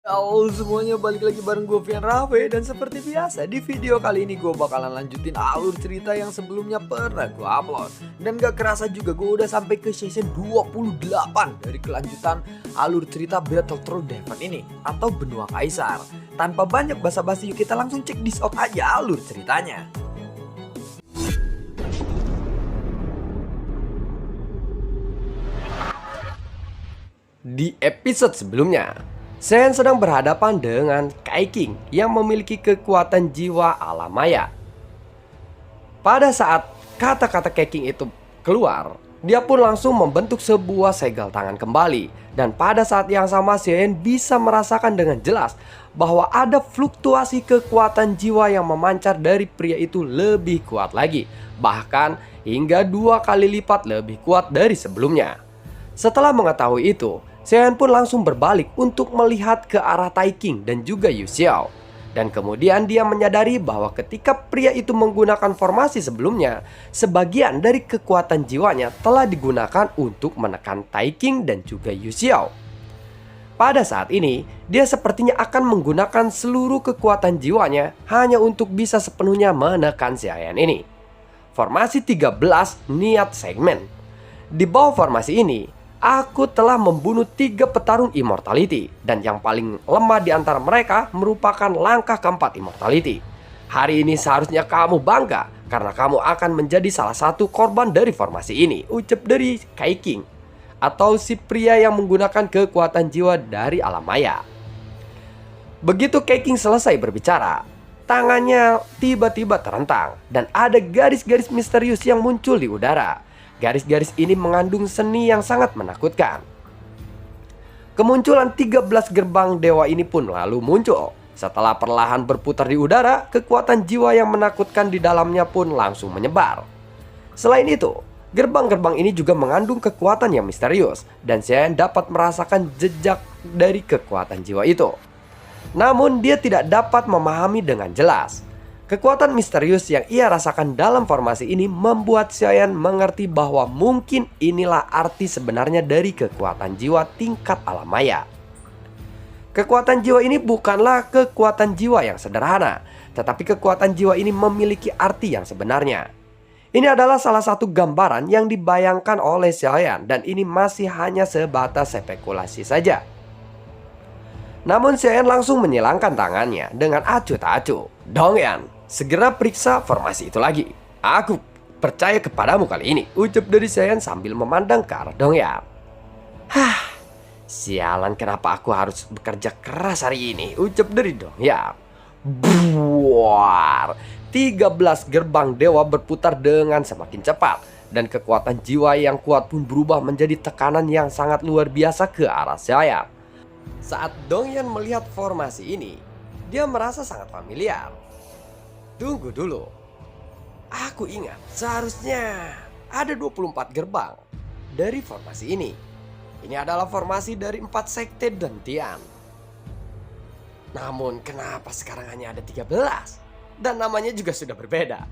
Halo semuanya, balik lagi bareng gue Vian Rawe. Dan seperti biasa di video kali ini gue bakalan lanjutin alur cerita yang sebelumnya pernah gue upload. Dan gak kerasa juga gue udah sampai ke season 28 dari kelanjutan alur cerita Battle Through Devon ini, atau Benua Kaisar. Tanpa banyak basa-basi, yuk kita langsung cek this out aja alur ceritanya. Di episode sebelumnya, Shen sedang berhadapan dengan Kai King yang memiliki kekuatan jiwa alam maya. Pada saat kata-kata Kai King itu keluar, dia pun langsung membentuk sebuah segel tangan kembali. Dan pada saat yang sama Shen bisa merasakan dengan jelas bahwa ada fluktuasi kekuatan jiwa yang memancar dari pria itu lebih kuat lagi. Bahkan hingga 2 kali lipat lebih kuat dari sebelumnya. Setelah mengetahui itu, Shen pun langsung berbalik untuk melihat ke arah Tai King dan juga Yu Xiao. Dan kemudian dia menyadari bahwa ketika pria itu menggunakan formasi sebelumnya, sebagian dari kekuatan jiwanya telah digunakan untuk menekan Tai King dan juga Yu Xiao. Pada saat ini, dia sepertinya akan menggunakan seluruh kekuatan jiwanya hanya untuk bisa sepenuhnya menekan Xiaoyan ini. Formasi 13 niat segmen. Di bawah formasi ini, aku telah membunuh 3 petarung immortality, dan yang paling lemah di antara mereka merupakan langkah keempat immortality. Hari ini seharusnya kamu bangga karena kamu akan menjadi salah satu korban dari formasi ini, ucap dari Kai King, atau si pria yang menggunakan kekuatan jiwa dari alam maya. Begitu Kai King selesai berbicara, tangannya tiba-tiba terentang dan ada garis-garis misterius yang muncul di udara. Garis-garis ini mengandung seni yang sangat menakutkan. Kemunculan 13 gerbang dewa ini pun lalu muncul. Setelah perlahan berputar di udara, kekuatan jiwa yang menakutkan di dalamnya pun langsung menyebar. Selain itu, gerbang-gerbang ini juga mengandung kekuatan yang misterius, dan Shen dapat merasakan jejak dari kekuatan jiwa itu. Namun dia tidak dapat memahami dengan jelas. Kekuatan misterius yang ia rasakan dalam formasi ini membuat Xiaoyan mengerti bahwa mungkin inilah arti sebenarnya dari kekuatan jiwa tingkat alam maya. Kekuatan jiwa ini bukanlah kekuatan jiwa yang sederhana, tetapi kekuatan jiwa ini memiliki arti yang sebenarnya. Ini adalah salah satu gambaran yang dibayangkan oleh Xiaoyan, dan ini masih hanya sebatas spekulasi saja. Namun Xiaoyan langsung menyilangkan tangannya dengan acuh tak acuh. Dongyan, segera periksa formasi itu lagi. Aku percaya kepadamu kali ini, ucap dari Xiaoyan sambil memandang ke arah Dongyan. Hah, sialan, kenapa aku harus bekerja keras hari ini, ucap dari Dongyan. Buar, 13 gerbang dewa berputar dengan semakin cepat, dan kekuatan jiwa yang kuat pun berubah menjadi tekanan yang sangat luar biasa ke arah Xiaoyan. Saat Dongyan melihat formasi ini, dia merasa sangat familiar. Tunggu dulu, aku ingat seharusnya ada 24 gerbang dari formasi ini. Ini adalah formasi dari 4 sekte Dantian. Namun kenapa sekarang hanya ada 13? Dan namanya juga sudah berbeda.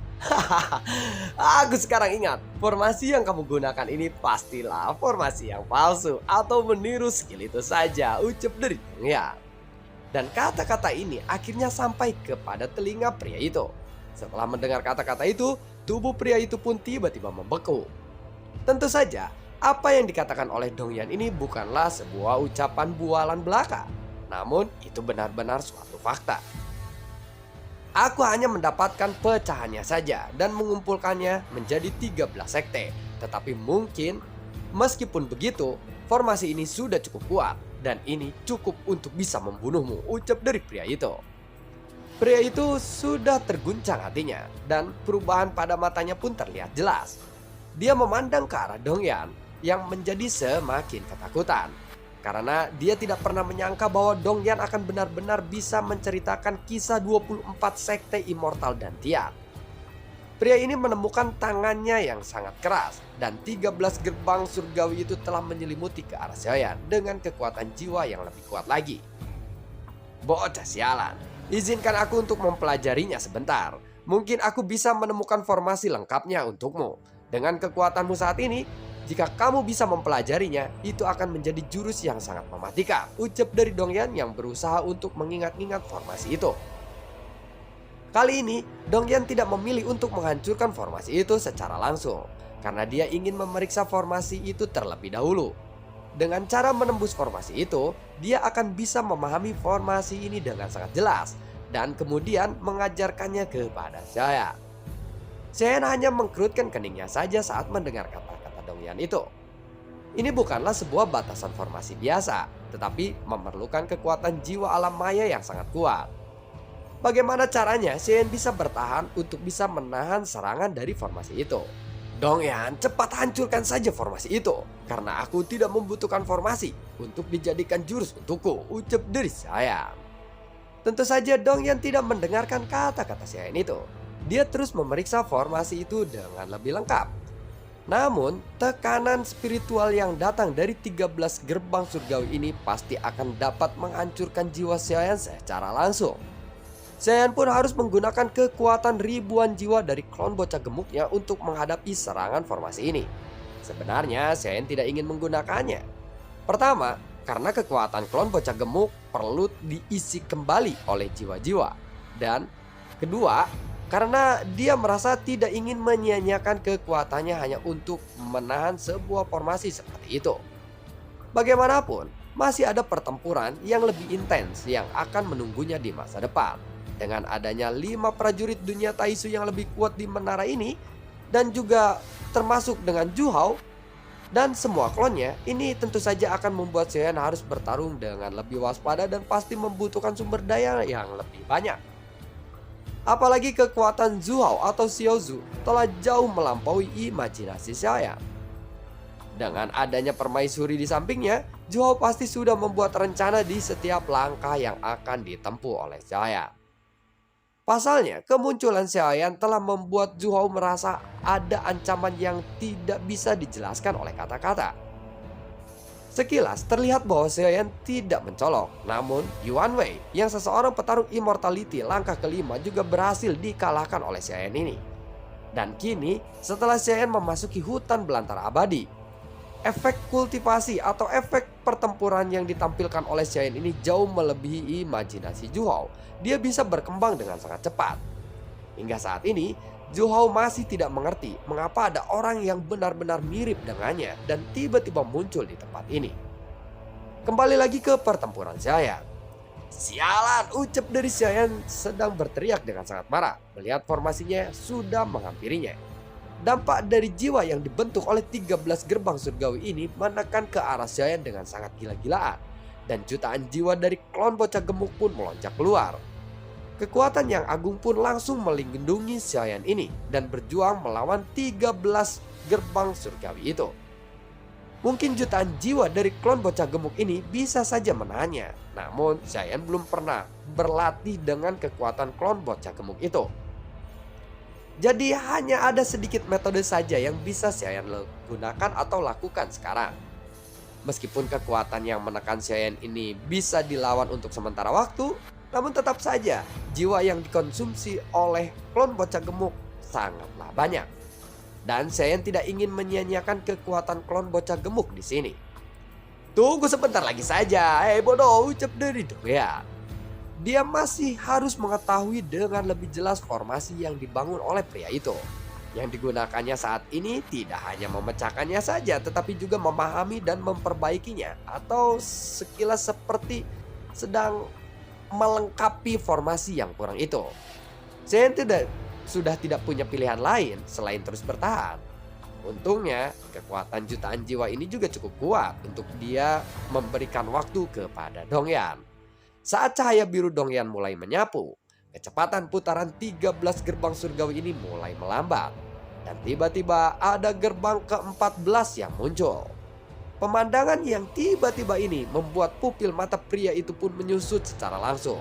Aku sekarang ingat, formasi yang kamu gunakan ini pastilah formasi yang palsu atau meniru skill itu saja, ucap dari Dongyan. Dan kata-kata ini akhirnya sampai kepada telinga pria itu. Setelah mendengar kata-kata itu, tubuh pria itu pun tiba-tiba membeku. Tentu saja, apa yang dikatakan oleh Dongyan ini bukanlah sebuah ucapan bualan belaka. Namun, itu benar-benar suatu fakta. Aku hanya mendapatkan pecahannya saja dan mengumpulkannya menjadi 13 sekte. Tetapi mungkin, meskipun begitu, formasi ini sudah cukup kuat. Dan ini cukup untuk bisa membunuhmu, ucap dari pria itu. Pria itu sudah terguncang hatinya, dan perubahan pada matanya pun terlihat jelas. Dia memandang ke arah Dongyan yang menjadi semakin ketakutan. Karena dia tidak pernah menyangka bahwa Dongyan akan benar-benar bisa menceritakan kisah 24 sekte immortal Dantian. Pria ini menemukan tangannya yang sangat keras, dan 13 gerbang surgawi itu telah menyelimuti ke arah Xiaoyan dengan kekuatan jiwa yang lebih kuat lagi. Bocah sialan, izinkan aku untuk mempelajarinya sebentar. Mungkin aku bisa menemukan formasi lengkapnya untukmu. Dengan kekuatanmu saat ini, Jika kamu bisa mempelajarinya, itu akan menjadi jurus yang sangat mematikan, ucap dari Dongyan yang berusaha untuk mengingat-ingat formasi itu. Kali ini, Dongyan tidak memilih untuk menghancurkan formasi itu secara langsung, karena dia ingin memeriksa formasi itu terlebih dahulu. Dengan cara menembus formasi itu, dia akan bisa memahami formasi ini dengan sangat jelas, dan kemudian mengajarkannya kepada saya. Shen hanya mengkerutkan keningnya saja saat mendengar kata-kata Dongyan itu. Ini bukanlah sebuah batasan formasi biasa, tetapi memerlukan kekuatan jiwa alam maya yang sangat kuat. Bagaimana caranya Shen bisa bertahan untuk bisa menahan serangan dari formasi itu? Dongyan, cepat hancurkan saja formasi itu, karena aku tidak membutuhkan formasi untuk dijadikan jurus untukku, ucap dari saya. Tentu saja Dongyan tidak mendengarkan kata-kata Shen itu. Dia terus memeriksa formasi itu dengan lebih lengkap. Namun, tekanan spiritual yang datang dari 13 gerbang surgawi ini pasti akan dapat menghancurkan jiwa Shen secara langsung. Shen pun harus menggunakan kekuatan ribuan jiwa dari klon bocah gemuknya untuk menghadapi serangan formasi ini. Sebenarnya Shen tidak ingin menggunakannya. Pertama, karena kekuatan klon bocah gemuk perlu diisi kembali oleh jiwa-jiwa. Dan kedua, karena dia merasa tidak ingin menyia-nyiakan kekuatannya hanya untuk menahan sebuah formasi seperti itu. Bagaimanapun, masih ada pertempuran yang lebih intens yang akan menunggunya di masa depan. Dengan adanya 5 prajurit dunia Taisu yang lebih kuat di menara ini, dan juga termasuk dengan Zhu Hao dan semua klonnya, ini tentu saja akan membuat Shen harus bertarung dengan lebih waspada dan pasti membutuhkan sumber daya yang lebih banyak. Apalagi kekuatan Zhu Hao atau Xiao Zhu telah jauh melampaui imajinasi saya. Dengan adanya permaisuri di sampingnya, Zhu Hao pasti sudah membuat rencana di setiap langkah yang akan ditempuh oleh saya. Pasalnya, kemunculan Xiaoyan telah membuat Zhu Hao merasa ada ancaman yang tidak bisa dijelaskan oleh kata-kata. Sekilas terlihat bahwa Xiaoyan tidak mencolok, namun Yuan Wei yang seseorang petarung immortality langkah kelima juga berhasil dikalahkan oleh Xiaoyan ini. Dan kini, setelah Xiaoyan memasuki hutan belantara abadi, efek kultivasi atau efek pertempuran yang ditampilkan oleh Xiaoyan ini jauh melebihi imajinasi Zhu Hao. Dia bisa berkembang dengan sangat cepat. Hingga saat ini, Zhu Hao masih tidak mengerti mengapa ada orang yang benar-benar mirip dengannya dan tiba-tiba muncul di tempat ini. Kembali lagi ke pertempuran Xiaoyan. Sialan, ucap dari Xiaoyan sedang berteriak dengan sangat marah melihat formasinya sudah menghampirinya. Dampak dari jiwa yang dibentuk oleh 13 gerbang surgawi ini menekan ke arah Xiaoyan dengan sangat gila-gilaan. Dan jutaan jiwa dari klon bocah gemuk pun melonjak keluar. Kekuatan yang agung pun langsung melindungi Xiaoyan ini dan berjuang melawan 13 gerbang surgawi itu. Mungkin jutaan jiwa dari klon bocah gemuk ini bisa saja menahannya. Namun Xiaoyan belum pernah berlatih dengan kekuatan klon bocah gemuk itu. Jadi hanya ada sedikit metode saja yang bisa Xiaoyan gunakan atau lakukan sekarang. Meskipun kekuatan yang menekan Xiaoyan ini bisa dilawan untuk sementara waktu, namun tetap saja jiwa yang dikonsumsi oleh klon bocah gemuk sangatlah banyak. Dan Xiaoyan tidak ingin menyia-nyiakan kekuatan klon bocah gemuk di sini. Tunggu sebentar lagi saja, bodoh, ucap dari Dongyan. Dia masih harus mengetahui dengan lebih jelas formasi yang dibangun oleh pria itu. Yang digunakannya saat ini tidak hanya memecahkannya saja, tetapi juga memahami dan memperbaikinya. Atau sekilas seperti sedang melengkapi formasi yang kurang itu. Shen sudah tidak punya pilihan lain selain terus bertahan. Untungnya, kekuatan jutaan jiwa ini juga cukup kuat untuk dia memberikan waktu kepada Dongyan. Saat cahaya biru Dongyan mulai menyapu, kecepatan putaran 13 gerbang surgawi ini mulai melambat. Dan tiba-tiba ada gerbang ke-14 yang muncul. Pemandangan yang tiba-tiba ini membuat pupil mata pria itu pun menyusut secara langsung.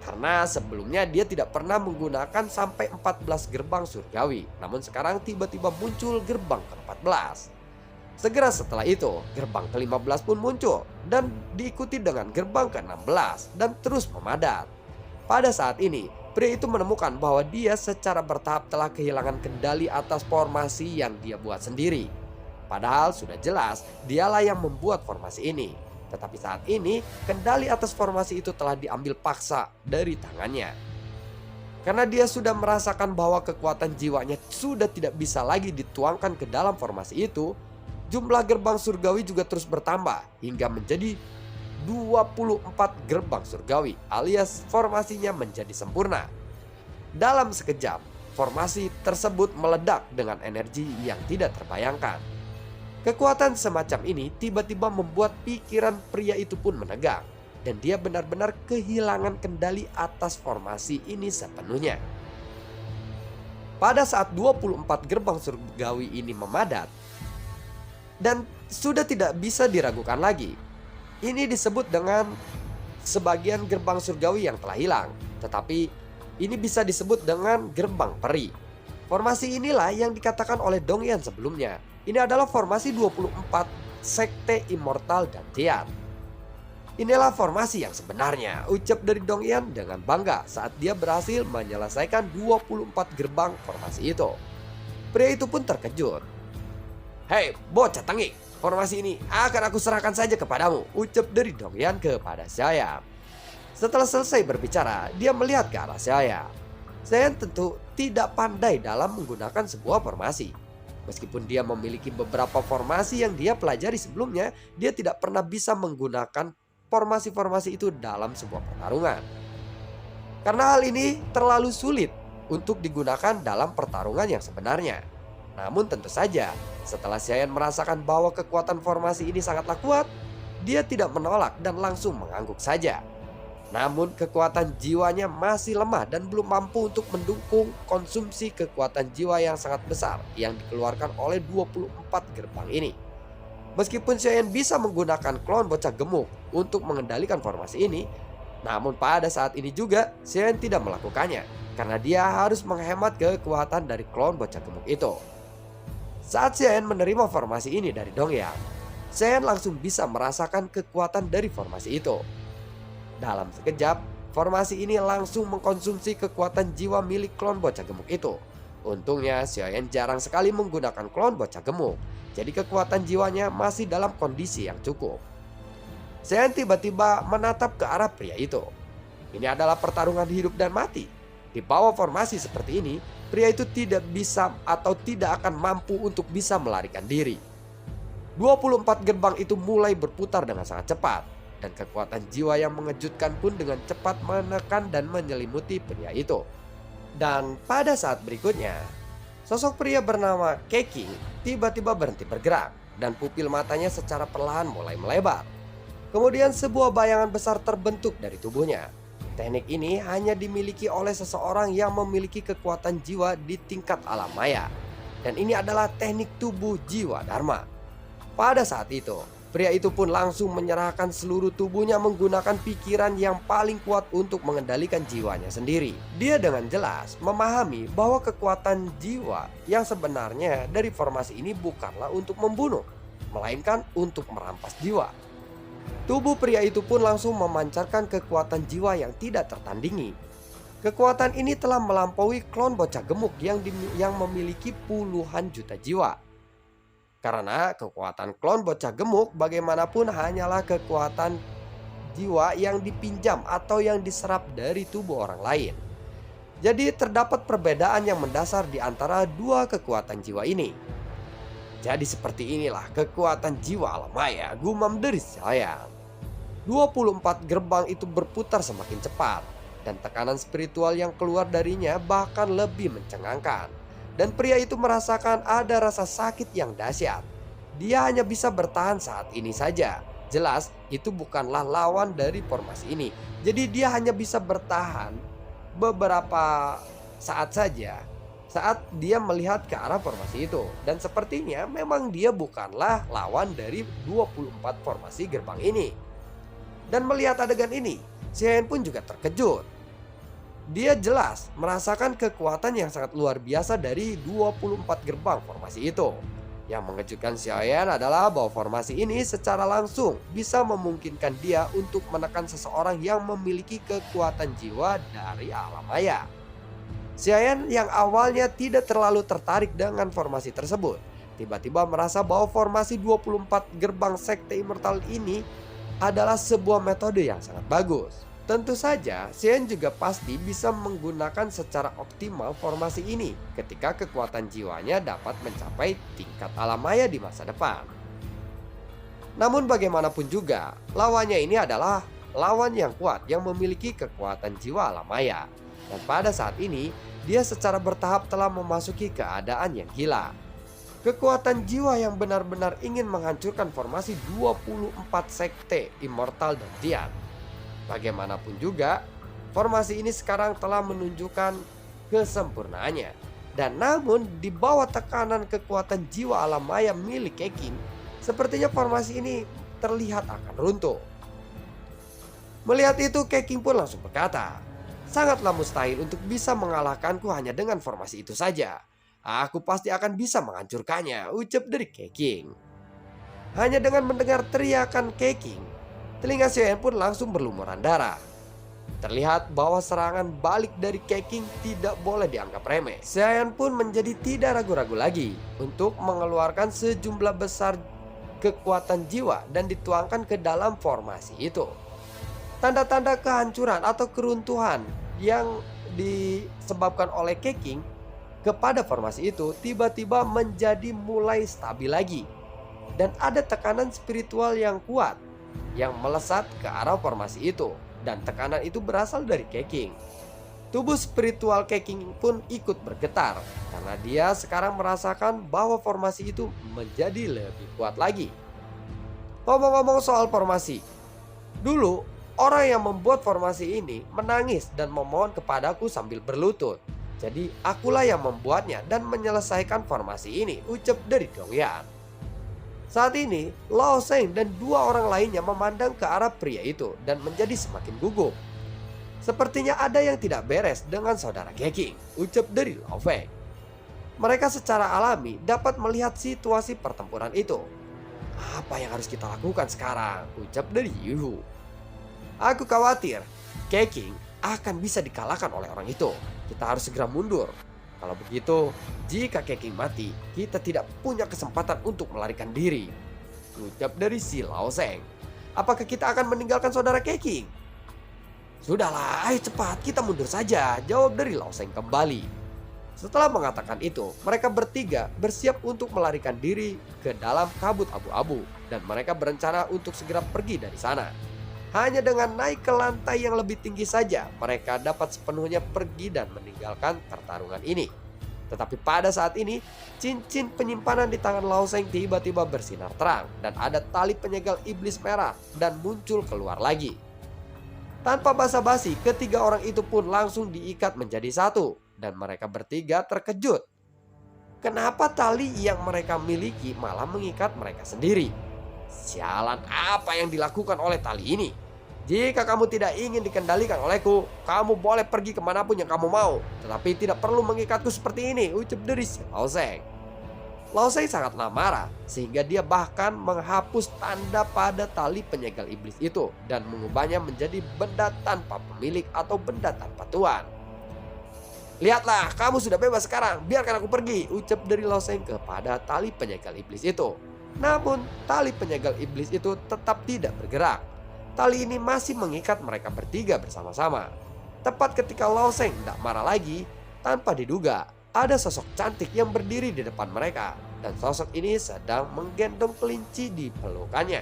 Karena sebelumnya dia tidak pernah menggunakan sampai 14 gerbang surgawi. Namun sekarang tiba-tiba muncul gerbang ke-14. Segera setelah itu, gerbang ke-15 pun muncul. Dan diikuti dengan gerbang ke-16 dan terus memadat. Pada saat ini, pria itu menemukan bahwa dia secara bertahap telah kehilangan kendali atas formasi yang dia buat sendiri. Padahal sudah jelas dialah yang membuat formasi ini. Tetapi saat ini kendali atas formasi itu telah diambil paksa dari tangannya. Karena dia sudah merasakan bahwa kekuatan jiwanya sudah tidak bisa lagi dituangkan ke dalam formasi itu, jumlah gerbang surgawi juga terus bertambah hingga menjadi 24 gerbang surgawi, alias formasinya menjadi sempurna. Dalam sekejap, formasi tersebut meledak dengan energi yang tidak terbayangkan. Kekuatan semacam ini tiba-tiba membuat pikiran pria itu pun menegang, dan dia benar-benar kehilangan kendali atas formasi ini sepenuhnya. Pada saat 24 gerbang surgawi ini memadat dan sudah tidak bisa diragukan lagi, ini disebut dengan sebagian gerbang surgawi yang telah hilang, tetapi ini bisa disebut dengan gerbang peri. Formasi inilah yang dikatakan oleh Dongyan sebelumnya. Ini adalah formasi 24 sekte immortal dan Tian. Inilah formasi yang sebenarnya, ucap dari Dongyan dengan bangga saat dia berhasil menyelesaikan 24 gerbang formasi itu. Pria itu pun terkejut. "Hei, bocah tengik, formasi ini akan aku serahkan saja kepadamu," ucap dari Dongyan kepada Xiaoyan. Setelah selesai berbicara, dia melihat ke arah Xiaoyan. Xiaoyan tentu tidak pandai dalam menggunakan sebuah formasi. Meskipun dia memiliki beberapa formasi yang dia pelajari sebelumnya, dia tidak pernah bisa menggunakan formasi-formasi itu dalam sebuah pertarungan. Karena hal ini terlalu sulit untuk digunakan dalam pertarungan yang sebenarnya. Namun tentu saja, setelah Xiaoyan merasakan bahwa kekuatan formasi ini sangatlah kuat, dia tidak menolak dan langsung mengangguk saja. Namun kekuatan jiwanya masih lemah dan belum mampu untuk mendukung konsumsi kekuatan jiwa yang sangat besar yang dikeluarkan oleh 24 gerbang ini. Meskipun Xiaoyan bisa menggunakan klon bocah gemuk untuk mengendalikan formasi ini, namun pada saat ini juga Xiaoyan tidak melakukannya karena dia harus menghemat kekuatan dari klon bocah gemuk itu. Saat Xiaoyan menerima formasi ini dari Dongyang, Xiaoyan langsung bisa merasakan kekuatan dari formasi itu. Dalam sekejap, formasi ini langsung mengkonsumsi kekuatan jiwa milik klon bocah gemuk itu. Untungnya Xiaoyan jarang sekali menggunakan klon bocah gemuk, jadi kekuatan jiwanya masih dalam kondisi yang cukup. Xiaoyan tiba-tiba menatap ke arah pria itu. Ini adalah pertarungan hidup dan mati. Di bawah formasi seperti ini, pria itu tidak bisa atau tidak akan mampu untuk bisa melarikan diri. 24 gerbang itu mulai berputar dengan sangat cepat, dan kekuatan jiwa yang mengejutkan pun dengan cepat menekan dan menyelimuti pria itu. Dan pada saat berikutnya, sosok pria bernama Keqing tiba-tiba berhenti bergerak dan pupil matanya secara perlahan mulai melebar. Kemudian sebuah bayangan besar terbentuk dari tubuhnya. Teknik ini hanya dimiliki oleh seseorang yang memiliki kekuatan jiwa di tingkat alam maya. Dan ini adalah teknik tubuh jiwa Dharma. Pada saat itu, pria itu pun langsung menyerahkan seluruh tubuhnya menggunakan pikiran yang paling kuat untuk mengendalikan jiwanya sendiri. Dia dengan jelas memahami bahwa kekuatan jiwa yang sebenarnya dari formasi ini bukanlah untuk membunuh, melainkan untuk merampas jiwa. Tubuh pria itu pun langsung memancarkan kekuatan jiwa yang tidak tertandingi. Kekuatan ini telah melampaui klon bocah gemuk yang memiliki puluhan juta jiwa. Karena kekuatan klon bocah gemuk bagaimanapun hanyalah kekuatan jiwa yang dipinjam atau yang diserap dari tubuh orang lain. Jadi terdapat perbedaan yang mendasar di antara dua kekuatan jiwa ini. Jadi seperti inilah kekuatan jiwa alam maya, gumam dari Xiaoyan. 24 gerbang itu berputar semakin cepat, dan tekanan spiritual yang keluar darinya bahkan lebih mencengangkan. Dan pria itu merasakan ada rasa sakit yang dahsyat. Dia hanya bisa bertahan saat ini saja. Jelas itu bukanlah lawan dari formasi ini. Jadi dia hanya bisa bertahan beberapa saat saja saat dia melihat ke arah formasi itu. Dan sepertinya memang dia bukanlah lawan dari 24 formasi gerbang ini. Dan melihat adegan ini, Xiaoyan pun juga terkejut. Dia jelas merasakan kekuatan yang sangat luar biasa dari 24 gerbang formasi itu. Yang mengejutkan Xiaoyan adalah bahwa formasi ini secara langsung bisa memungkinkan dia untuk menekan seseorang yang memiliki kekuatan jiwa dari alam maya. Xiaoyan yang awalnya tidak terlalu tertarik dengan formasi tersebut, tiba-tiba merasa bahwa formasi 24 gerbang sekte immortal ini adalah sebuah metode yang sangat bagus. Tentu saja, Shen juga pasti bisa menggunakan secara optimal formasi ini ketika kekuatan jiwanya dapat mencapai tingkat alam maya di masa depan. Namun bagaimanapun juga, lawannya ini adalah lawan yang kuat yang memiliki kekuatan jiwa alam maya. Dan pada saat ini, dia secara bertahap telah memasuki keadaan yang gila. Kekuatan jiwa yang benar-benar ingin menghancurkan formasi 24 sekte immortal dan Tian. Bagaimanapun juga, formasi ini sekarang telah menunjukkan kesempurnaannya. Dan namun di bawah tekanan kekuatan jiwa alam maya milik Keqing, sepertinya formasi ini terlihat akan runtuh. Melihat itu, Keqing pun langsung berkata, "Sangatlah mustahil untuk bisa mengalahkanku hanya dengan formasi itu saja. Aku pasti akan bisa menghancurkannya," ucap dari Keqing. Hanya dengan mendengar teriakan Keqing, telinga Xiaoyan pun langsung berlumuran darah. Terlihat bahwa serangan balik dari Keqing tidak boleh dianggap remeh. Xiaoyan pun menjadi tidak ragu-ragu lagi untuk mengeluarkan sejumlah besar kekuatan jiwa dan dituangkan ke dalam formasi itu. Tanda-tanda kehancuran atau keruntuhan yang disebabkan oleh Keqing kepada formasi itu tiba-tiba menjadi mulai stabil lagi. Dan ada tekanan spiritual yang kuat yang melesat ke arah formasi itu. Dan tekanan itu berasal dari Keqing. Tubuh spiritual Keqing pun ikut bergetar karena dia sekarang merasakan bahwa formasi itu menjadi lebih kuat lagi. Ngomong-ngomong soal formasi, dulu orang yang membuat formasi ini menangis dan memohon kepadaku sambil berlutut. Jadi akulah yang membuatnya dan menyelesaikan formasi ini, ucap dari Dongyan. Saat ini, Lao Sheng dan dua orang lainnya memandang ke arah pria itu dan menjadi semakin gugup. Sepertinya ada yang tidak beres dengan saudara Keqing, ucap dari Lao Feng. Mereka secara alami dapat melihat situasi pertempuran itu. Apa yang harus kita lakukan sekarang, ucap dari Yuhu. Aku khawatir Keqing akan bisa dikalahkan oleh orang itu. Kita harus segera mundur. Kalau begitu, jika Keqing mati, kita tidak punya kesempatan untuk melarikan diri, ucap dari si Lao Sheng. Apakah kita akan meninggalkan saudara Keqing? Sudahlah, ayo cepat, kita mundur saja, jawab dari Lao Sheng kembali. Setelah mengatakan itu, mereka bertiga bersiap untuk melarikan diri ke dalam kabut abu-abu. Dan mereka berencana untuk segera pergi dari sana. Hanya dengan naik ke lantai yang lebih tinggi saja, mereka dapat sepenuhnya pergi dan meninggalkan pertarungan ini. Tetapi pada saat ini, cincin penyimpanan di tangan Lao Sheng tiba-tiba bersinar terang. Dan ada tali penyegel iblis merah dan muncul keluar lagi. Tanpa basa-basi, ketiga orang itu pun langsung diikat menjadi satu. Dan mereka bertiga terkejut. Kenapa tali yang mereka miliki malah mengikat mereka sendiri? Sialan, apa yang dilakukan oleh tali ini? Jika kamu tidak ingin dikendalikan olehku, kamu boleh pergi kemanapun yang kamu mau. Tetapi tidak perlu mengikatku seperti ini, ucap dari Lao Sheng. Lao Sheng sangatlah marah, sehingga dia bahkan menghapus tanda pada tali penyegel iblis itu dan mengubahnya menjadi benda tanpa pemilik atau benda tanpa tuan. Lihatlah, kamu sudah bebas sekarang, biarkan aku pergi, ucap dari Lao Sheng kepada tali penyegel iblis itu. Namun, tali penyegel iblis itu tetap tidak bergerak. Tali ini masih mengikat mereka bertiga bersama-sama. Tepat ketika Lao Sheng tidak marah lagi, tanpa diduga, ada sosok cantik yang berdiri di depan mereka. Dan sosok ini sedang menggendong kelinci di pelukannya.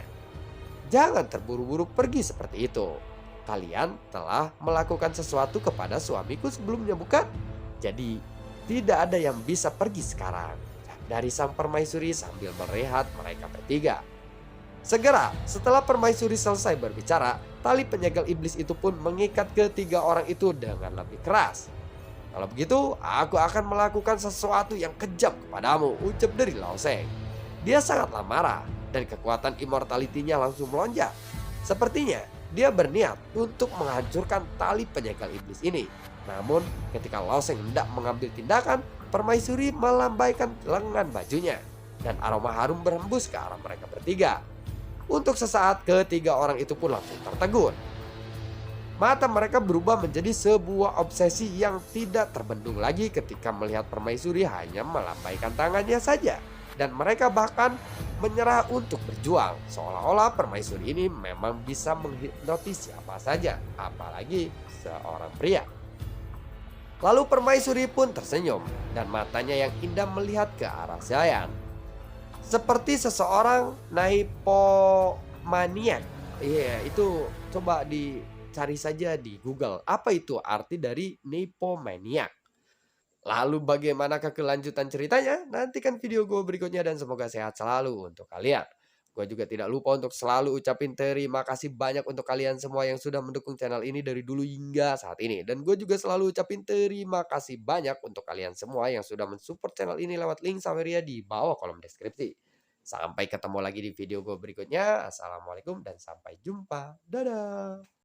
Jangan terburu-buru pergi seperti itu. Kalian telah melakukan sesuatu kepada suamiku sebelumnya, bukan? Jadi, tidak ada yang bisa pergi sekarang, dari sang permaisuri sambil melihat mereka bertiga. Segera setelah permaisuri selesai berbicara, tali penyegel iblis itu pun mengikat ketiga orang itu dengan lebih keras. Kalau begitu, aku akan melakukan sesuatu yang kejam kepadamu, ucap dari Lao Sheng. Dia sangatlah marah dan kekuatan immortality-nya langsung melonjak. Sepertinya dia berniat untuk menghancurkan tali penyegel iblis ini. Namun ketika Lao Sheng hendak mengambil tindakan, permaisuri melambaikan lengan bajunya dan aroma harum berhembus ke arah mereka bertiga. Untuk sesaat ketiga orang itu pun langsung tertegun. Mata mereka berubah menjadi sebuah obsesi yang tidak terbendung lagi ketika melihat permaisuri hanya melambaikan tangannya saja. dan mereka bahkan menyerah untuk berjuang, seolah-olah permaisuri ini memang bisa menghipnotis siapa saja, apalagi seorang pria. Lalu permaisuri pun tersenyum dan matanya yang indah melihat ke arah Zayan. Seperti seseorang naipomaniak. Iya, itu coba dicari saja di Google. Apa itu arti dari naipomaniak? Lalu bagaimanakah kelanjutan ceritanya? Nantikan video gue berikutnya dan semoga sehat selalu untuk kalian. Gue juga tidak lupa untuk selalu ucapin terima kasih banyak untuk kalian semua yang sudah mendukung channel ini dari dulu hingga saat ini. Dan gue juga selalu ucapin terima kasih banyak untuk kalian semua yang sudah mensupport channel ini lewat link Saweria di bawah kolom deskripsi. Sampai ketemu lagi di video gue berikutnya. Assalamualaikum dan sampai jumpa. Dadah.